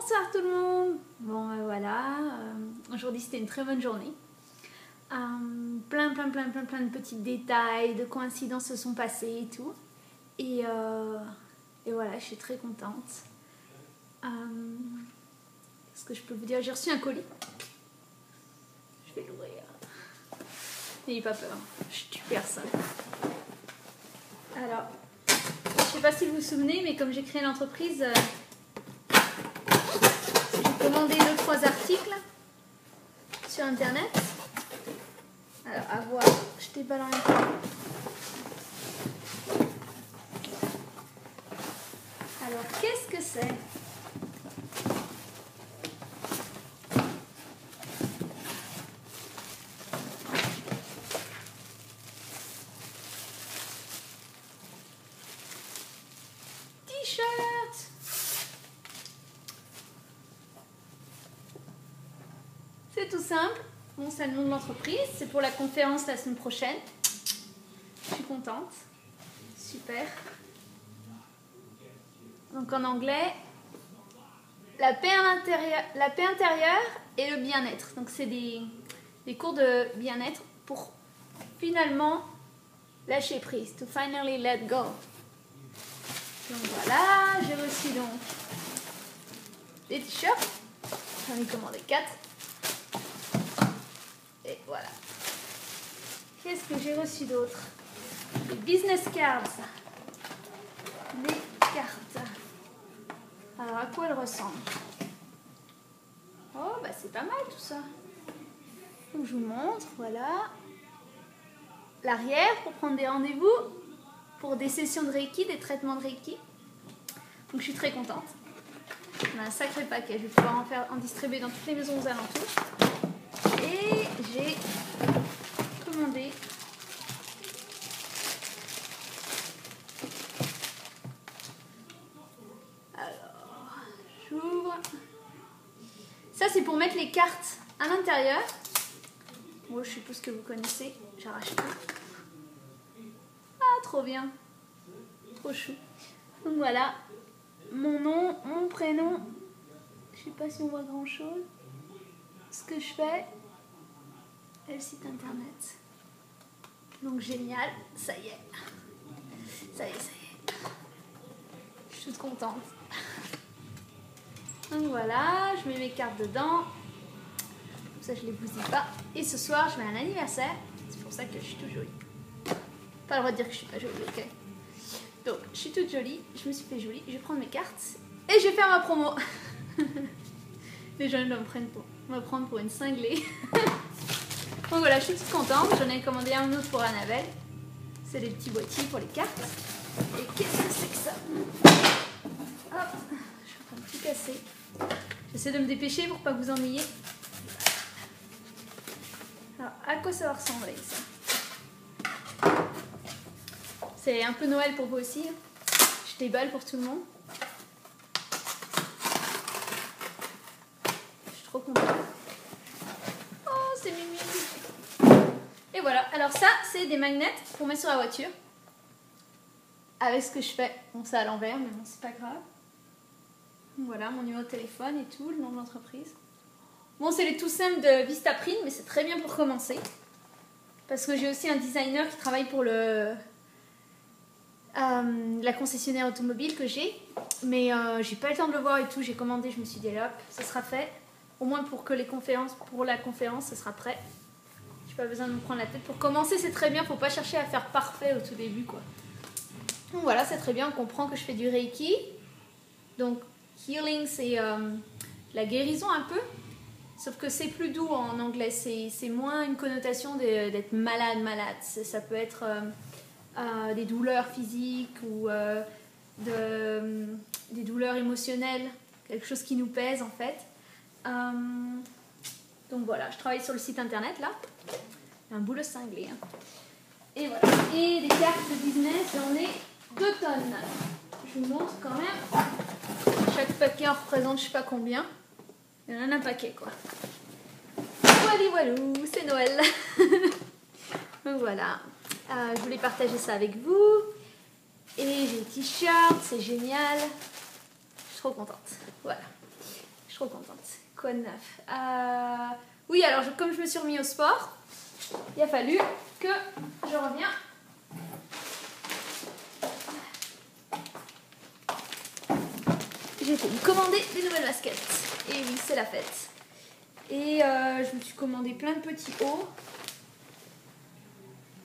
Bonsoir tout le monde. Bon voilà, aujourd'hui c'était une très bonne journée. Plein de petits détails, de coïncidences se sont passés et tout. Et voilà, je suis très contente. Qu'est-ce que je peux vous dire? J'ai reçu un colis. Je vais l'ouvrir. N'ayez pas peur, je tue personne. Alors, je sais pas si vous vous souvenez, mais comme j'ai créé l'entreprise, j'ai commandé 2-3 articles sur internet. Alors, à voir, je déballe en même temps. Alors, qu'est-ce que c'est? T-shirt! C'est tout simple. Bon, c'est le nom de l'entreprise. C'est pour la conférence la semaine prochaine. Je suis contente. Super. Donc en anglais, la paix intérieure et le bien-être. Donc c'est des cours de bien-être pour finalement lâcher prise. To finally let go. Donc voilà, j'ai reçu donc des t-shirts. J'en ai commandé 4. Et voilà. Qu'est-ce que j'ai reçu d'autre? Des business cards. Des cartes. Alors, à quoi elles ressemblent? Oh, bah c'est pas mal tout ça. Donc, je vous montre, voilà. L'arrière pour prendre des rendez-vous, pour des sessions de Reiki, des traitements de Reiki. Donc, je suis très contente. On a un sacré paquet. Je vais pouvoir en distribuer dans toutes les maisons aux alentours. Et j'ai commandé j'ouvre. Ça, c'est pour mettre les cartes à l'intérieur. Bon, je suppose que vous connaissez. J'arrache tout. Ah, trop bien. Trop chou. Donc voilà. Mon nom, mon prénom. Je sais pas si on voit grand chose. Ce que je fais. Et le site internet. Donc génial. Ça y est. Ça y est. Je suis toute contente. Donc voilà, je mets mes cartes dedans. Comme ça, je les bousille pas. Et ce soir, je mets un anniversaire. C'est pour ça que je suis toute jolie. Pas le droit de dire que je suis pas jolie, ok? Donc, je suis toute jolie. Je me suis fait jolie. Je vais prendre mes cartes. Et je vais faire ma promo. Les gens doivent me prendre pour une cinglée. Donc voilà, je suis toute contente. J'en ai commandé un autre pour Annabelle. C'est des petits boîtiers pour les cartes. Et qu'est-ce que c'est que ça? Hop, je suis en train de tout casser. J'essaie de me dépêcher pour pas vous ennuyer. Alors, à quoi ça va ressembler ça? C'est un peu Noël pour vous aussi. Je déballe pour tout le monde. Je suis trop contente. Oh, c'est mimi. Et voilà. Alors ça, c'est des magnets pour mettre sur la voiture. Avec ce que je fais. Bon, c'est à l'envers, mais bon, c'est pas grave. Voilà, mon numéro de téléphone et tout, le nom de l'entreprise. Bon, c'est les tout simples de Vistaprint, mais c'est très bien pour commencer. Parce que j'ai aussi un designer qui travaille pour la concessionnaire automobile que j'ai. Mais j'ai pas le temps de le voir et tout, j'ai commandé, je me suis dit, hop, ça sera fait. Au moins pour la conférence, ça sera prêt. J'ai pas besoin de me prendre la tête. Pour commencer, c'est très bien, faut pas chercher à faire parfait au tout début, quoi. Donc voilà, c'est très bien, on comprend que je fais du Reiki. Donc, healing, c'est la guérison un peu. Sauf que c'est plus doux en anglais, c'est moins une connotation d'être malade. Ça peut être des douleurs physiques ou des douleurs émotionnelles, quelque chose qui nous pèse en fait. Donc voilà, je travaille sur le site internet là. Un boulot cinglé. Hein. Et voilà. Et des cartes de business, j'en ai 2 tonnes. Je vous montre quand même. Chaque paquet en représente je sais pas combien. Il y en a un paquet quoi. Voilou, c'est Noël. Donc voilà. Je voulais partager ça avec vous. Et j'ai des t-shirts, c'est génial. Je suis trop contente. Voilà. suis trop contente. Quoi de neuf? Oui, alors comme je me suis remis au sport, il a fallu que je revienne. J'ai été me commander des nouvelles baskets. Et oui, c'est la fête. Et je me suis commandé plein de petits hauts.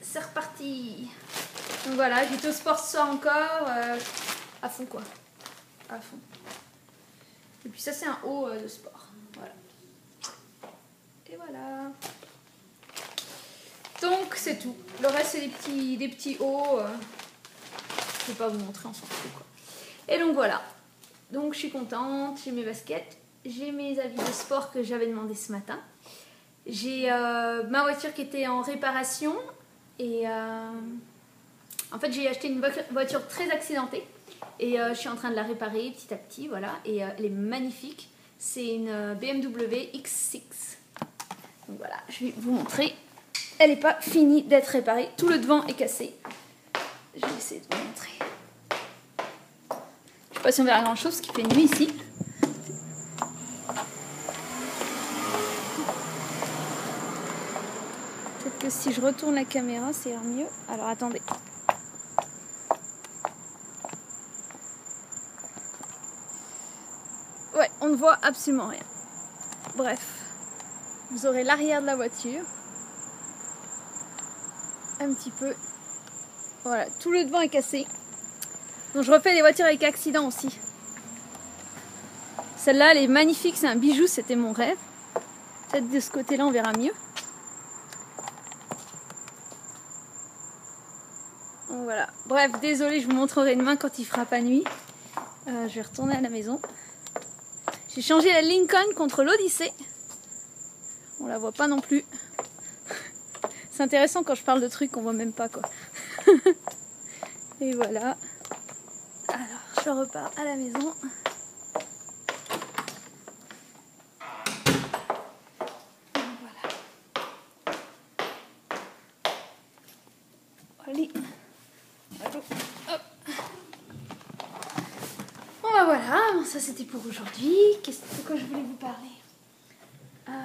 C'est reparti. Donc voilà, j'étais au sport ce soir encore. À fond quoi. À fond. Et puis ça c'est un haut de sport. Voilà. Et voilà. Donc c'est tout. Le reste c'est des petits hauts. Je vais pas vous montrer, on s'en fout quoi. Et donc voilà. Donc je suis contente, j'ai mes baskets, j'ai mes habits de sport que j'avais demandé ce matin. J'ai ma voiture qui était en réparation et en fait j'ai acheté une voiture très accidentée et je suis en train de la réparer petit à petit, voilà. Et elle est magnifique, c'est une BMW X6. Donc voilà, je vais vous montrer. Elle n'est pas finie d'être réparée, tout le devant est cassé. Je vais essayer de vous montrer. Je sais pas si on verra grand chose parce qu'il fait nuit ici. Peut-être que si je retourne la caméra, ça ira mieux. Alors attendez. Ouais, on ne voit absolument rien. Bref, vous aurez l'arrière de la voiture. Un petit peu. Voilà, tout le devant est cassé. Donc je refais les voitures avec accident aussi. Celle-là, elle est magnifique, c'est un bijou, c'était mon rêve. Peut-être de ce côté-là, on verra mieux. Donc voilà. Bref, désolée, je vous montrerai demain quand il fera pas nuit. Je vais retourner à la maison. J'ai changé la Lincoln contre l'Odyssey. On la voit pas non plus. C'est intéressant quand je parle de trucs qu'on voit même pas quoi. Et voilà. Alors, je repars à la maison. Voilà. Allez. Allô. Hop. Bon bah voilà, ça c'était pour aujourd'hui. De quoi je voulais vous parler?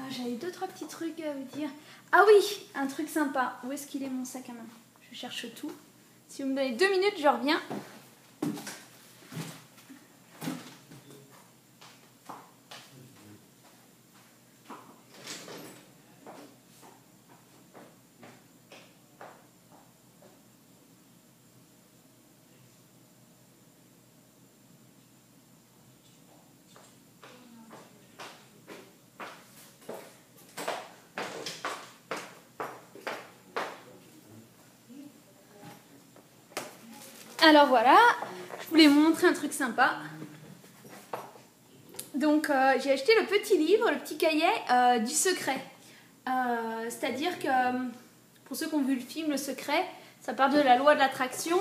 J'avais 2-3 petits trucs à vous dire. Ah oui, un truc sympa. Où est-ce qu'il est mon sac à main? Je cherche tout. Si vous me donnez 2 minutes, je reviens. Alors voilà, je voulais vous montrer un truc sympa. Donc j'ai acheté le petit livre, le petit cahier du secret. C'est-à-dire que pour ceux qui ont vu le film Le Secret, ça parle de la loi de l'attraction.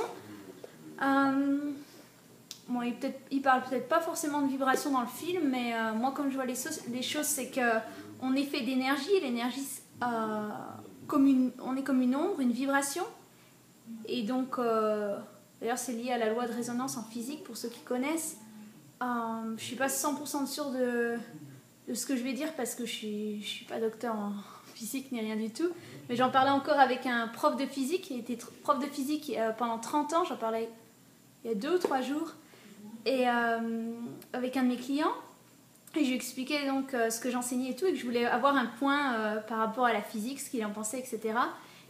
Bon, il parle peut-être pas forcément de vibration dans le film, mais moi comme je vois les choses, c'est qu'on est fait d'énergie. L'énergie, on est comme une ombre, une vibration. Et donc, d'ailleurs c'est lié à la loi de résonance en physique pour ceux qui connaissent. Je suis pas 100% sûre de ce que je vais dire parce que je suis pas docteur en physique ni rien du tout. Mais j'en parlais encore avec un prof de physique. Il était prof de physique pendant 30 ans. J'en parlais il y a 2 ou 3 jours. Et avec un de mes clients. Et je lui expliquais donc ce que j'enseignais et tout. Et que je voulais avoir un point par rapport à la physique, ce qu'il en pensait, etc.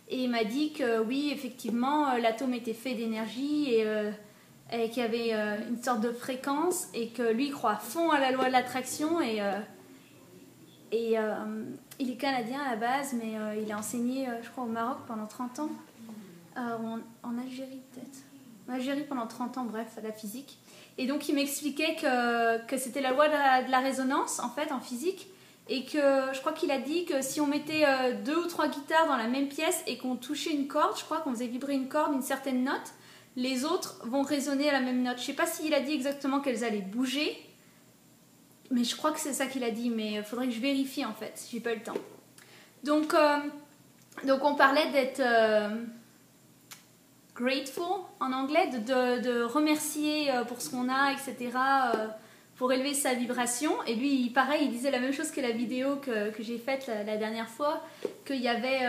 Et il m'a dit que oui, effectivement, l'atome était fait d'énergie et qu'il y avait une sorte de fréquence et que lui il croit à fond à la loi de l'attraction et il est canadien à la base mais il a enseigné je crois au Maroc pendant 30 ans en Algérie peut-être en Algérie pendant 30 ans, bref, à la physique. Et donc il m'expliquait que c'était la loi de la résonance en fait en physique et que je crois qu'il a dit que si on mettait 2 ou 3 guitares dans la même pièce et qu'on touchait une corde, je crois qu'on faisait vibrer une corde, une certaine note, les autres vont résonner à la même note. Je ne sais pas s'il a dit exactement qu'elles allaient bouger, mais je crois que c'est ça qu'il a dit, mais il faudrait que je vérifie en fait, j'ai pas eu le temps. Donc on parlait d'être grateful en anglais, de remercier pour ce qu'on a, etc. pour élever sa vibration. Et lui, pareil, il disait la même chose que la vidéo que j'ai faite la dernière fois, qu'il y avait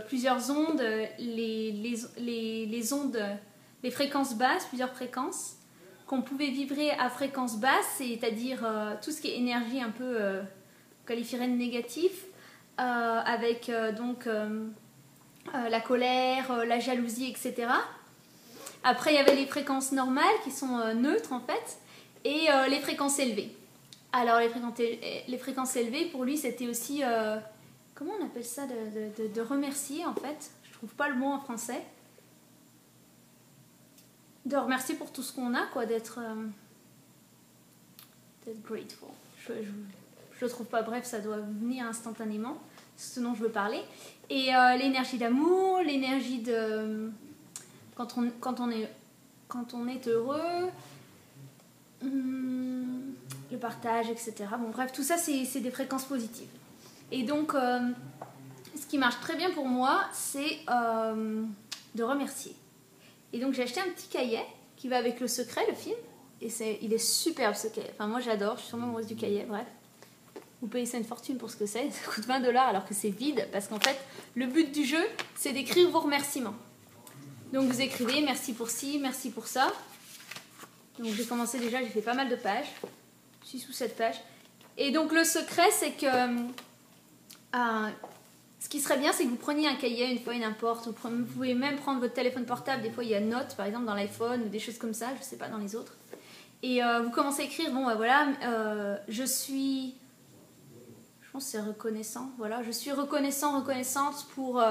plusieurs ondes, les ondes, les fréquences basses, plusieurs fréquences, qu'on pouvait vibrer à fréquence basse, c'est-à-dire tout ce qui est énergie un peu qualifierait de négatif, avec la colère, la jalousie, etc. Après, il y avait les fréquences normales qui sont neutres en fait, et les fréquences élevées. Alors, les fréquences élevées, pour lui, c'était aussi, comment on appelle ça, de remercier en fait. Je trouve pas le mot en français. De remercier pour tout ce qu'on a, quoi, d'être grateful. Je le trouve pas, bref, ça doit venir instantanément, c'est ce dont je veux parler. Et l'énergie d'amour, l'énergie de quand on est heureux, le partage, etc. Bon, bref, tout ça, c'est des fréquences positives. Et donc, ce qui marche très bien pour moi, c'est de remercier. Et donc, j'ai acheté un petit cahier qui va avec Le Secret, le film. Et il est superbe, ce cahier. Enfin, moi, j'adore. Je suis sûrement amoureuse du cahier, bref. Vous payez ça une fortune pour ce que c'est. Ça coûte 20 $ alors que c'est vide. Parce qu'en fait, le but du jeu, c'est d'écrire vos remerciements. Donc, vous écrivez merci pour ci, merci pour ça. Donc, j'ai commencé déjà, j'ai fait pas mal de pages. 6 ou 7 pages. Et donc, le secret, c'est que... ce qui serait bien, c'est que vous preniez un cahier, une feuille, n'importe. Vous pouvez même prendre votre téléphone portable. Des fois, il y a notes, par exemple, dans l'iPhone ou des choses comme ça. Je ne sais pas, dans les autres. Et vous commencez à écrire, bon, voilà, je suis... Je pense que c'est reconnaissant. Voilà, je suis reconnaissante pour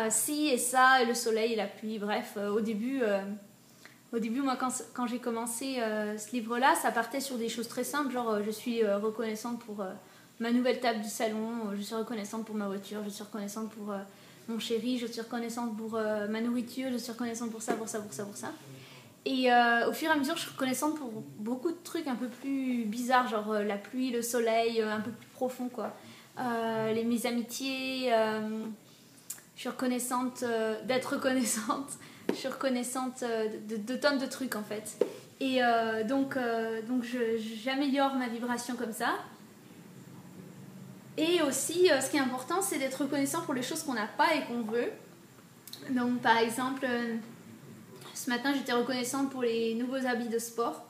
ci et ça, et le soleil et la pluie. Bref, au début, moi, quand j'ai commencé ce livre-là, ça partait sur des choses très simples, genre je suis reconnaissante pour ma nouvelle table du salon, je suis reconnaissante pour ma voiture, je suis reconnaissante pour mon chéri, je suis reconnaissante pour ma nourriture, je suis reconnaissante pour ça. Et au fur et à mesure, je suis reconnaissante pour beaucoup de trucs un peu plus bizarres, genre la pluie, le soleil, un peu plus profond, quoi. Mes amitiés, je suis reconnaissante d'être reconnaissante. Je suis reconnaissante de tonnes de trucs en fait. Et donc j'améliore ma vibration comme ça. Et aussi, ce qui est important, c'est d'être reconnaissant pour les choses qu'on n'a pas et qu'on veut. Donc par exemple, ce matin, j'étais reconnaissante pour les nouveaux habits de sport.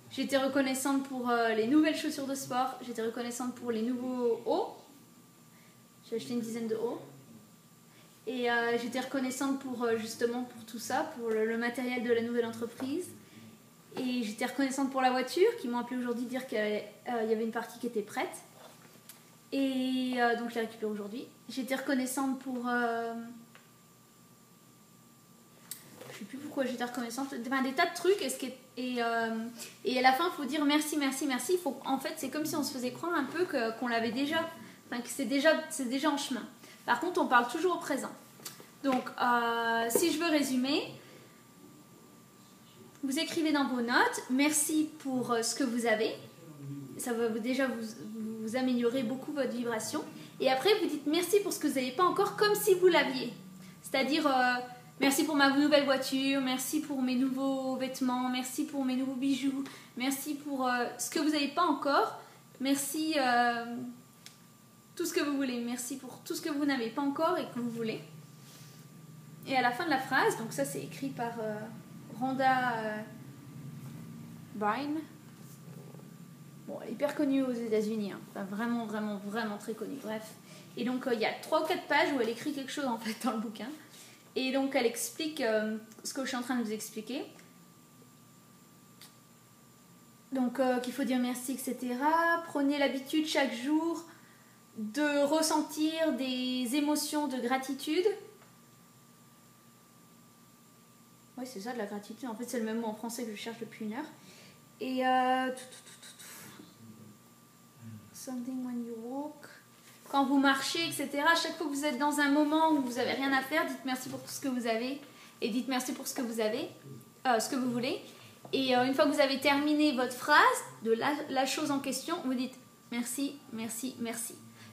J'étais reconnaissante pour les nouvelles chaussures de sport. J'étais reconnaissante pour les nouveaux hauts. J'ai acheté une dizaine de hauts. Et j'étais reconnaissante pour justement pour tout ça, pour le matériel de la nouvelle entreprise. Et j'étais reconnaissante pour la voiture, qui m'ont appelé aujourd'hui dire qu'il y avait une partie qui était prête. Et donc je l'ai récupérée aujourd'hui. J'étais reconnaissante pour... je sais plus pourquoi j'étais reconnaissante. Enfin, des tas de trucs. Et à la fin, il faut dire merci. En fait, c'est comme si on se faisait croire un peu qu'on l'avait déjà. Enfin, que c'est déjà en chemin. Par contre, on parle toujours au présent. Donc, si je veux résumer, vous écrivez dans vos notes, merci pour ce que vous avez. Ça va déjà vous améliorer beaucoup votre vibration. Et après, vous dites merci pour ce que vous n'avez pas encore, comme si vous l'aviez. C'est-à-dire, merci pour ma nouvelle voiture, merci pour mes nouveaux vêtements, merci pour mes nouveaux bijoux, merci pour ce que vous n'avez pas encore, merci... tout ce que vous voulez. Merci pour tout ce que vous n'avez pas encore et que vous voulez. Et à la fin de la phrase, donc ça c'est écrit par Rhonda Byrne. Bon, elle est hyper connue aux États-Unis, hein. Enfin, vraiment très connue. Bref. Et donc il y a 3 ou 4 pages où elle écrit quelque chose en fait dans le bouquin. Et donc elle explique ce que je suis en train de vous expliquer. Donc qu'il faut dire merci, etc. Prenez l'habitude chaque jour de ressentir des émotions de gratitude. Oui, c'est ça, de la gratitude. En fait, c'est le même mot en français que je cherche depuis une heure. Et something when you walk. Quand vous marchez, etc. À chaque fois que vous êtes dans un moment où vous n'avez rien à faire, dites merci pour tout ce que vous avez. Et dites merci pour ce que vous avez, ce que vous voulez. Et une fois que vous avez terminé votre phrase, de la chose en question, vous dites merci.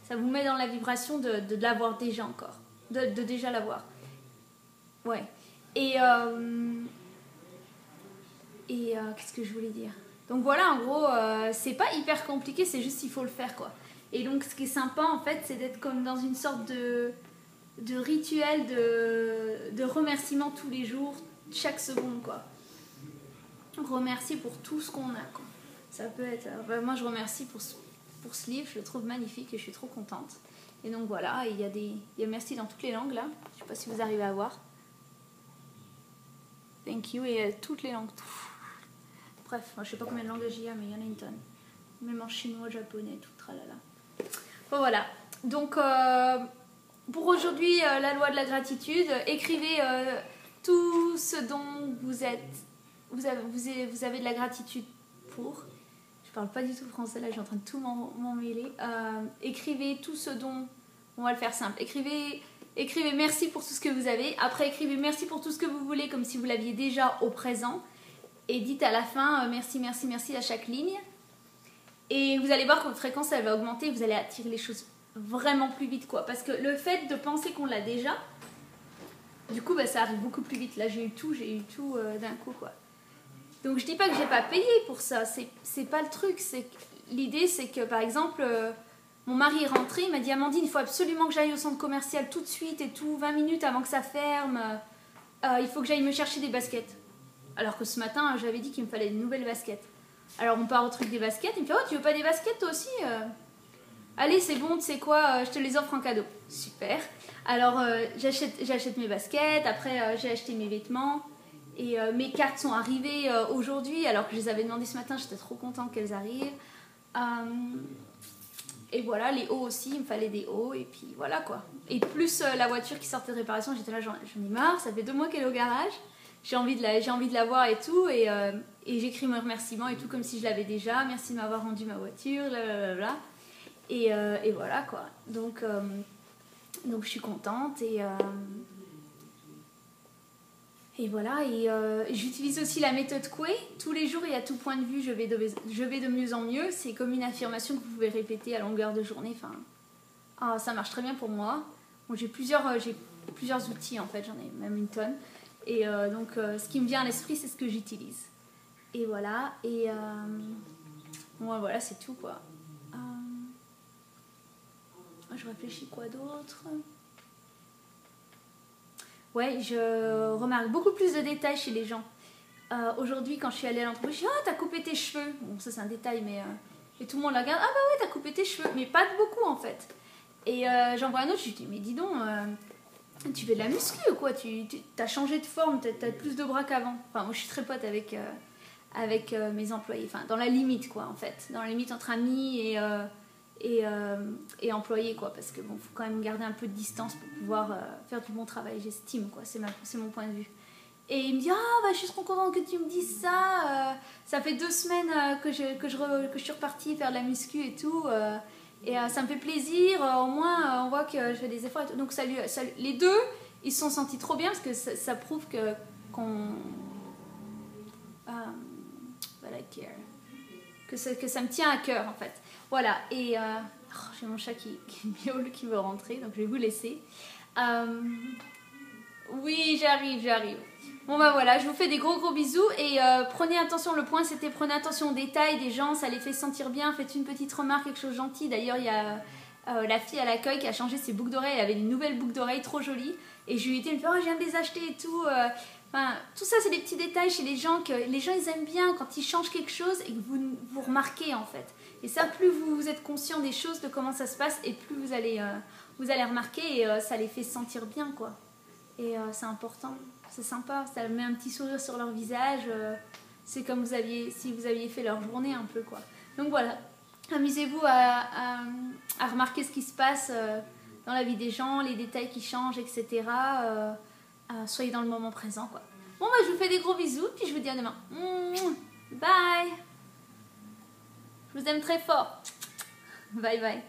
Ça vous met dans la vibration de l'avoir déjà encore. De déjà l'avoir. Ouais. Et qu'est-ce que je voulais dire? Donc voilà, en gros, c'est pas hyper compliqué, c'est juste il faut le faire, quoi. Et donc ce qui est sympa, en fait, c'est d'être comme dans une sorte de rituel de remerciement tous les jours, chaque seconde, quoi. Remercier pour tout ce qu'on a, quoi. Ça peut être... moi, je remercie pour ce livre, je le trouve magnifique et je suis trop contente. Et donc voilà, il y a merci dans toutes les langues, là. Je sais pas si vous arrivez à voir. Thank you, et toutes les langues. Bref, je sais pas combien de langues il y a, mais il y en a une tonne. Même en chinois, japonais, tout, tralala. Bon, voilà. Donc, pour aujourd'hui, la loi de la gratitude. Écrivez tout ce dont vous avez de la gratitude pour. Je parle pas du tout français, là, je suis en train de tout m'en mêler. Écrivez tout ce dont... On va le faire simple. Écrivez merci pour tout ce que vous avez. Après, écrivez merci pour tout ce que vous voulez, comme si vous l'aviez déjà au présent. Et dites à la fin merci, merci, merci à chaque ligne. Et vous allez voir que votre fréquence, elle va augmenter. Vous allez attirer les choses vraiment plus vite, quoi. Parce que le fait de penser qu'on l'a déjà, du coup, ça arrive beaucoup plus vite. Là, j'ai eu tout d'un coup, quoi. Donc, je dis pas que j'ai pas payé pour ça. C'est pas le truc. L'idée, c'est que, par exemple... mon mari est rentré, il m'a dit « Amandine, il faut absolument que j'aille au centre commercial tout de suite et tout, 20 minutes avant que ça ferme. Il faut que j'aille me chercher des baskets. » Alors que ce matin, j'avais dit qu'il me fallait de nouvelles baskets. Alors on part au truc des baskets, il me fait « Oh, tu veux pas des baskets toi aussi Allez, c'est bon, tu sais quoi, je te les offre en cadeau. » Super. Alors j'achète mes baskets, après j'ai acheté mes vêtements. Et mes cartes sont arrivées aujourd'hui, alors que je les avais demandées ce matin, j'étais trop contente qu'elles arrivent. Et voilà, les hauts aussi, il me fallait des hauts, et puis voilà, quoi. Et plus la voiture qui sortait de réparation, j'étais là, j'en ai marre, ça fait 2 mois qu'elle est au garage, j'ai envie de la voir et tout, et j'écris mes remerciements et tout comme si je l'avais déjà, merci de m'avoir rendu ma voiture, blablabla. Et voilà, quoi. Donc je suis contente, et voilà, et j'utilise aussi la méthode Coué. Tous les jours et à tout point de vue, je vais de mieux en mieux. C'est comme une affirmation que vous pouvez répéter à longueur de journée. Enfin, ça marche très bien pour moi. Bon, j'ai plusieurs outils, en fait, j'en ai même une tonne. Et donc, ce qui me vient à l'esprit, c'est ce que j'utilise. Et voilà, bon, voilà, c'est tout, quoi. Je réfléchis quoi d'autre ? Ouais, je remarque beaucoup plus de détails chez les gens. Aujourd'hui, quand je suis allée à l'entreprise, je dis « Ah, t'as coupé tes cheveux !» Bon, ça c'est un détail, mais... Et tout le monde la regarde « Ah bah ouais, t'as coupé tes cheveux !» Mais pas de beaucoup, en fait. Et j'en vois un autre, je lui dis « Mais dis donc, tu fais de la muscu ou quoi? T'as changé de forme, t'as plus de bras qu'avant. » Enfin, moi, je suis très pote avec mes employés. Enfin, dans la limite, quoi, en fait. Dans la limite entre amis et employés, quoi, parce que bon, faut quand même garder un peu de distance pour pouvoir faire du bon travail, j'estime, quoi, c'est mon point de vue. Et il me dit « Ah, bah, je suis trop contente que tu me dises ça, ça fait 2 semaines que je suis repartie faire de la muscu et tout, et ça me fait plaisir, au moins on voit que je fais des efforts et tout. » Donc les deux, ils se sont sentis trop bien parce que ça prouve que ça me tient à cœur, en fait. Voilà, et j'ai mon chat qui miaule, qui veut rentrer, donc je vais vous laisser. Oui, j'arrive. Bon bah voilà, je vous fais des gros bisous et prenez attention, le point c'était prenez attention aux détails des gens, ça les fait sentir bien, faites une petite remarque, quelque chose de gentil. D'ailleurs, il y a la fille à l'accueil qui a changé ses boucles d'oreilles, elle avait une nouvelle boucle d'oreilles trop jolie et je lui ai dit, elle me fait « Oh, je viens de les acheter et tout ». Enfin, tout ça, c'est des petits détails chez les gens que les gens ils aiment bien quand ils changent quelque chose et que vous remarquez, en fait. Et ça, plus vous êtes conscient des choses, de comment ça se passe, et plus vous allez remarquer et ça les fait sentir bien, quoi. Et c'est important, c'est sympa, ça met un petit sourire sur leur visage. C'est comme si vous aviez fait leur journée un peu, quoi. Donc voilà, amusez-vous à remarquer ce qui se passe dans la vie des gens, les détails qui changent, etc. Soyez dans le moment présent, quoi. Bon, bah, je vous fais des gros bisous, puis je vous dis à demain. Bye. Je vous aime très fort. Bye bye.